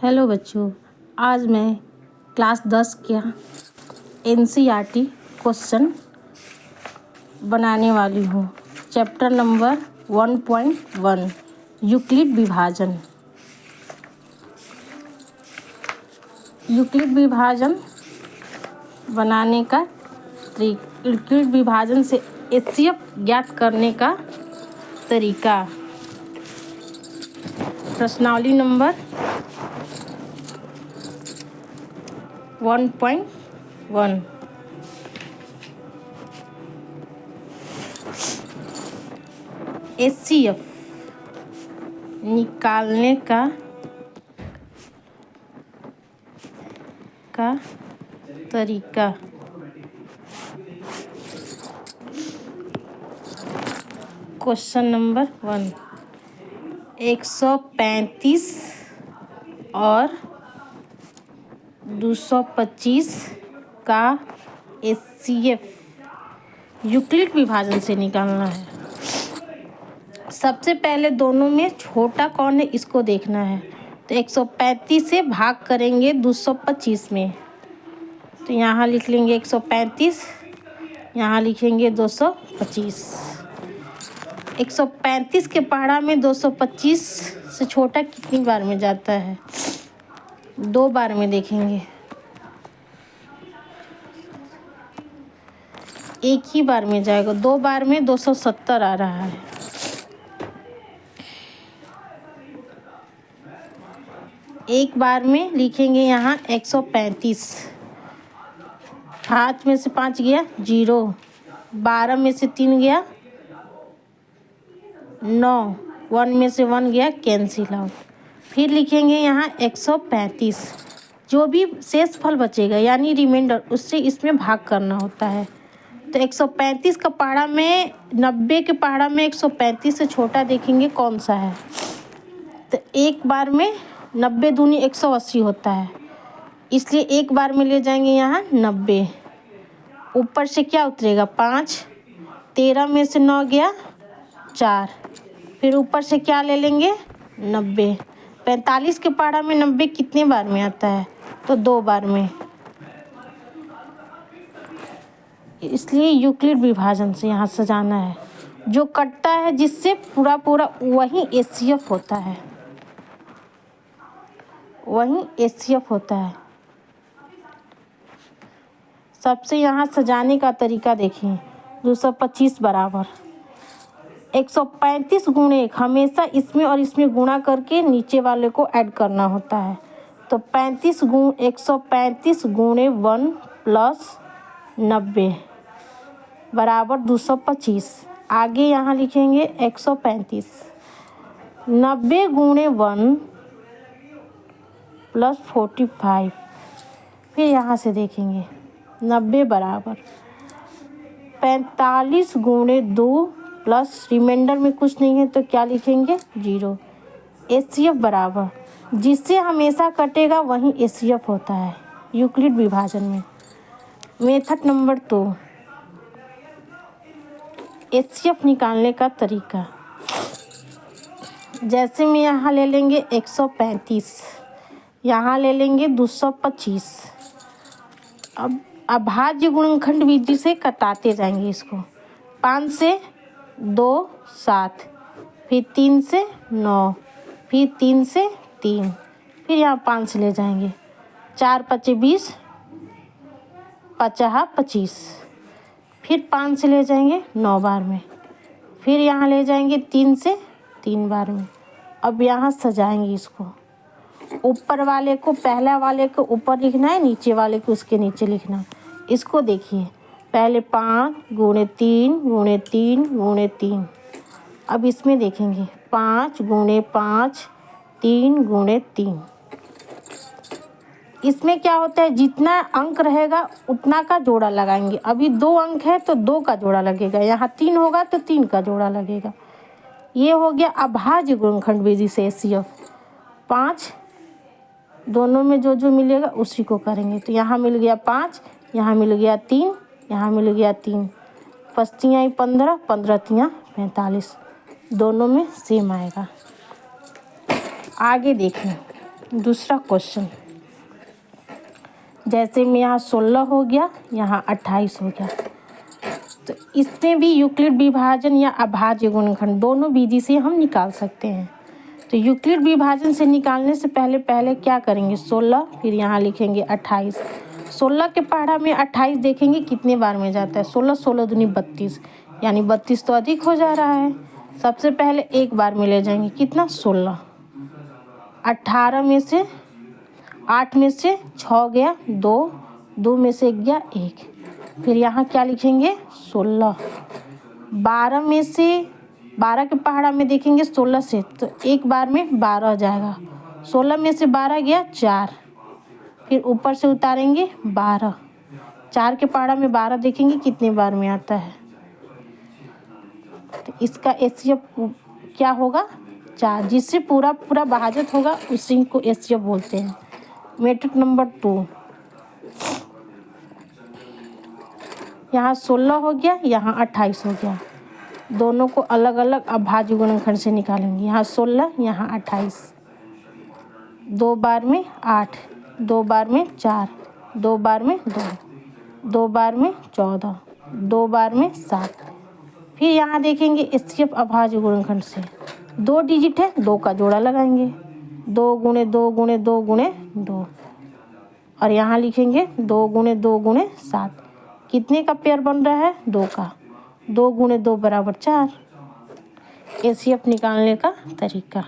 Hello बच्चों, आज मैं क्लास 10 का NCERT क्वेश्चन बनाने वाली हूँ। चैप्टर नंबर 1.1 यूक्लिड विभाजन। यूक्लिड विभाजन बनाने का यूक्लिड विभाजन से HCF ज्ञात करने का तरीका। प्रश्नावली नंबर 1.1 HCF निकालने का तरीका। क्वेश्चन नंबर 1, 135 और 225 का HCF यूक्लिड विभाजन से निकालना है। सबसे पहले दोनों में छोटा कौन है इसको देखना है। तो 135 से भाग करेंगे 225 में, तो यहाँ लिख लेंगे 135, यहाँ लिखेंगे 225। 135 के पहाड़ा में 225 से छोटा कितनी बार में जाता है? 2 बार में देखेंगे। एक ही बार में जाएगा, 2 बार में 270 आ रहा है। एक बार में लिखेंगे यहाँ 135, 5 में से 5 गया 0, 12 में से 3 गया 9, 1 में से 1 गया कैंसिल आउट। फिर लिखेंगे यहाँ 135, जो भी शेष फल बचेगा यानी रिमाइंडर, उससे इसमें भाग करना होता है। तो 135 का पहाड़ा में 90 के पहाड़ा में 135 से छोटा देखेंगे कौन सा है। तो एक बार में 90 दूनी 180 होता है, इसलिए एक बार में ले जाएंगे यहाँ 90। ऊपर से क्या उतरेगा 5, 13 में से 9 गया 4, फिर ऊपर से क्या ले लेंगे 90। 45 के पहाड़ा में 90 कितने बार में आता है? तो 2 बार में। इसलिए यूक्लिड विभाजन से यहाँ सजाना है। जो कटता है जिससे पूरा वही HCF होता है, वही HCF होता है। सबसे यहाँ सजाने का तरीका देखिए। 225 बराबर 135 गुणे 1, हमेशा इसमें और इसमें गुणा करके नीचे वाले को ऐड करना होता है। तो 135 गुणे 1 प्लस 90 बराबर 225। आगे यहाँ लिखेंगे 135, 90 गुणे 1 प्लस 45। फिर यहाँ से देखेंगे 90 बराबर 45 गुणे 2 प्लस रिमाइंडर में कुछ नहीं है तो क्या लिखेंगे 0। HCF बराबर जिससे हमेशा कटेगा वही HCF होता है यूक्लिड विभाजन में। मेथड नंबर 2, HCF निकालने का तरीका। जैसे में यहाँ ले लेंगे 135, यहाँ ले लेंगे 225। अब अभाज्य गुणनखंड विधि से कटाते जाएंगे इसको। 5 से 2 7, फिर 3 से 9, फिर 3 से 3, फिर यहाँ 5 से ले जाएंगे। 4 5 20, 5 25, फिर 5 से ले जाएंगे 9 बार में, फिर यहाँ ले जाएंगे 3 से 3 बार में। अब यहाँ सजाएंगे इसको। ऊपर वाले को पहला वाले को ऊपर लिखना है, नीचे वाले को उसके नीचे लिखना है। इसको देखिए, पहले 5 गुणे 3 गुणे 3 गुणे 3। अब इसमें देखेंगे 5 गुणे 5 3 गुणे 3। इसमें क्या होता है, जितना अंक रहेगा उतना का जोड़ा लगाएंगे। अभी 2 अंक है तो 2 का जोड़ा लगेगा, यहाँ 3 होगा तो 3 का जोड़ा लगेगा। ये हो गया अभाज्य गुणनखंड विधि से HCF। 5 दोनों में जो मिलेगा उसी को करेंगे। तो यहाँ मिल गया 5, यहाँ मिल गया 3, यहाँ मिल गया 3, 5 तियाँ 15, 15 तियाँ 45, दोनों में सेम आएगा। आगे देखें, दूसरा क्वेश्चन, जैसे में यहाँ 16 हो गया, यहाँ 28 हो गया, तो इसमें भी यूक्लिड विभाजन या अभाज्य गुणनखंड दोनों विधि से हम निकाल सकते हैं। तो यूक्लिड विभाजन से निकालने से पहले क्या करेंगे, 16, फिर यहाँ लिखेंगे 28। 16 के पहाड़ा में 28 देखेंगे कितने बार में जाता है, 16 16 दूनी 32, यानी 32 तो अधिक हो जा रहा है। सबसे पहले एक बार में ले जाएंगे, कितना, 16। 18 में से 8 में से 6 गया 2, 2 में से 1 गया 1, फिर यहाँ क्या लिखेंगे, 16। 12 में से 12 के पहाड़ा में देखेंगे 16 से, तो एक बार में 12 जाएगा। 16 में से 12 गया 4, फिर ऊपर से उतारेंगे 12। 4 के पहाड़ा में 12 देखेंगे कितने बार में आता है, तो इसका एचसीएफ क्या होगा, 4। जिससे पूरा भाजक होगा उसी को एचसीएफ बोलते हैं। मेथड नंबर 2, यहाँ 16 हो गया, यहाँ 28 हो गया, दोनों को अलग अलग अभाज्य गुणनखंड से निकालेंगे। यहाँ 16, यहाँ 28, 2 बार में 8, 2 बार में 4, 2 बार में 2, 2 बार में 14, 2 बार में 7। फिर यहाँ देखेंगे एचसीएफ अभाज्य गुणनखंड से 2 डिजिट है, 2 का जोड़ा लगाएंगे, 2 गुणे 2 गुणे 2 गुणे 2, और यहाँ लिखेंगे 2 गुणे 2 गुणे 7। कितने का पेयर बन रहा है, 2 का, 2 गुणे 2 बराबर 4। एचसीएफ निकालने का तरीका।